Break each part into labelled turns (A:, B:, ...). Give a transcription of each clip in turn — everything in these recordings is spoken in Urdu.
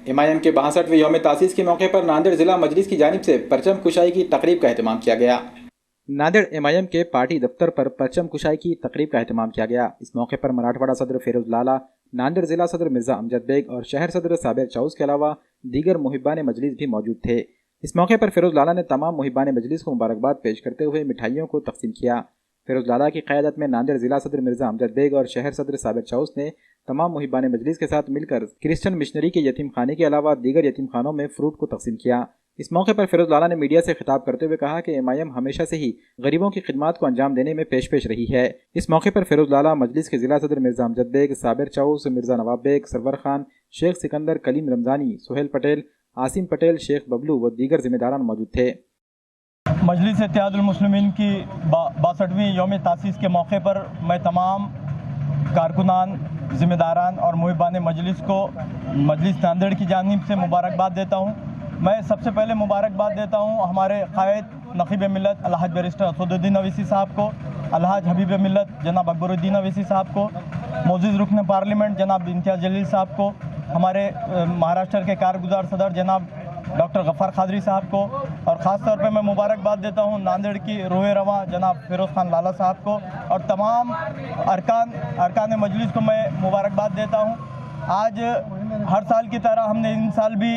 A: MIM کے 62ویں یوم تاسیس کے موقع پر ناندیڑ ضلع مجلس کی جانب سے پرچم کشائی کی تقریب کا اہتمام کیا گیا۔ ناندیڑ MIM کے پارٹی دفتر پر پرچم کشائی کی تقریب کا اہتمام کیا گیا۔ اس موقع پر مراٹھواڑہ صدر فیروز لالا، ناندیڑ ضلع صدر مرزا امجد بیگ اور شہر صدر صابر چاؤس کے علاوہ دیگر محبان مجلس بھی موجود تھے۔ اس موقع پر فیروز لالا نے تمام محبان مجلس کو مبارکباد پیش کرتے ہوئے مٹھائیوں کو تقسیم کیا۔ فیروز لالا کی قیادت میں ناندیڑ ضلع صدر مرزا امجد بیگ اور شہر صدر صابر چاؤس نے تمام محبان مجلس کے ساتھ مل کر کرسچن مشنری کے یتیم خانے کے علاوہ دیگر یتیم خانوں میں فروٹ کو تقسیم کیا۔ اس موقع پر فیروز لالا نے میڈیا سے خطاب کرتے ہوئے کہا کہ MIM ہمیشہ سے ہی غریبوں کی خدمات کو انجام دینے میں پیش رہی ہے۔ اس موقع پر فیروز لالا، مجلس کے ضلع صدر مرزا امجد بیگ، صابر چاؤس، مرزا نواب بیگ، سرور خان، شیخ سکندر، کلیم رمضانی، سہیل پٹیل، عاصم پٹیل، شیخ ببلو و دیگر ذمہ داران موجود تھے۔
B: مجلس اتحاد المسلمین کی 62ویں یوم تاسیس کے موقع پر میں تمام کارکنان، ذمہ داران اور محبان مجلس کو مجلس ناندیڑ کی جانب سے مبارکباد دیتا ہوں۔ میں سب سے پہلے مبارکباد دیتا ہوں ہمارے قائد نقیب ملت الحاج بیرسٹر اسد الدین اویسی صاحب کو، الحاج حبیب ملت جناب اکبر الدین اویسی صاحب کو، معزز رکن پارلیمنٹ جناب امتیاز جلیل صاحب کو، ہمارے مہاراشٹر کے کارگزار صدر جناب ڈاکٹر غفار قادری صاحب کو، اور خاص طور پہ میں مبارکباد دیتا ہوں ناندیڑ کی روح رواں جناب فیروز خان لالا صاحب کو اور تمام ارکان مجلس کو میں مبارکباد دیتا ہوں۔ آج ہر سال کی طرح ہم نے ان سال بھی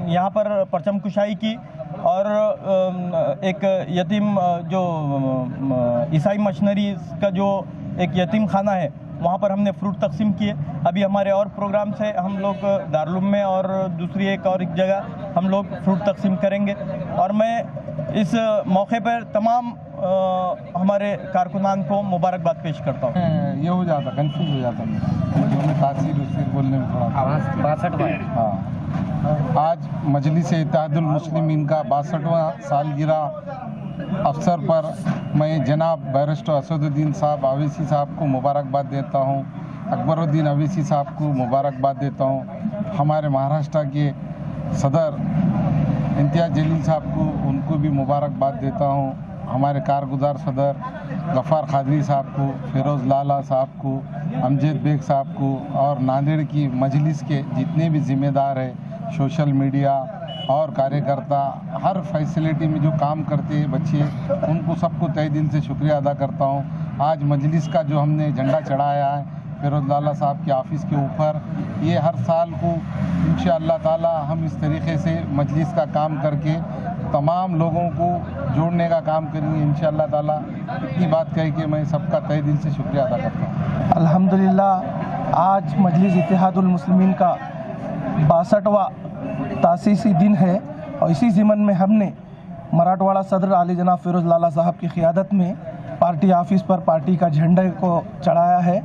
B: یہاں پر پرچم کشائی کی اور ایک یتیم جو عیسائی مشنری کا جو ایک یتیم خانہ ہے وہاں پر ہم نے فروٹ تقسیم کیے۔ ابھی ہمارے اور پروگرام سے ہم لوگ دارالعلوم میں اور دوسری ایک جگہ ہم لوگ فروٹ تقسیم کریں گے، اور میں اس موقع پر تمام ہمارے کارکنان کو مبارکباد پیش کرتا ہوں۔
C: یہ ہو جاتا، کنفیوز ہو جاتا میں تاثیر بولنے میں تھوڑا 62 ہاں۔ آج مجلس اتحاد المسلمین کا 62واں سالگرہ افسر پر میں جناب بیرسٹر اسد الدین صاحب اویسی صاحب کو مبارکباد دیتا ہوں، اکبر الدین اویسی صاحب کو مبارکباد دیتا ہوں، ہمارے مہاراشٹر کے صدر امتیاز جلیل صاحب کو ان کو بھی مبارکباد دیتا ہوں، ہمارے کارگزار صدر غفار قادری صاحب کو، فیروز لالا صاحب کو، امجد بیگ صاحب کو، اور ناندیڑ کی مجلس کے جتنے بھی ذمہ دار ہیں، سوشل میڈیا اور کاریہ کرتا، ہر فیسلٹی میں جو کام کرتے ہیں بچے، ان کو سب کو تہہ دل سے شکریہ ادا کرتا ہوں۔ آج مجلس کا جو ہم نے جھنڈا چڑھایا ہے فیروز لالا صاحب کے آفس کے اوپر، یہ ہر سال کو انشاءاللہ تعالی ہم اس طریقے سے مجلس کا کام کر کے تمام لوگوں کو جوڑنے کا کام کریں گے انشاءاللہ تعالی۔ اتنی بات کہہ کے میں سب کا تہہ دل سے شکریہ ادا کرتا ہوں۔
D: الحمدللہ آج مجلس اتحاد المسلمین کا 62واں تاسیسی دن ہے، اور اسی ضمن میں ہم نے مراٹھواڑہ صدر عالی جناب فیروز لالا صاحب کی قیادت میں پارٹی آفس پر پارٹی کا جھنڈے کو چڑھایا ہے۔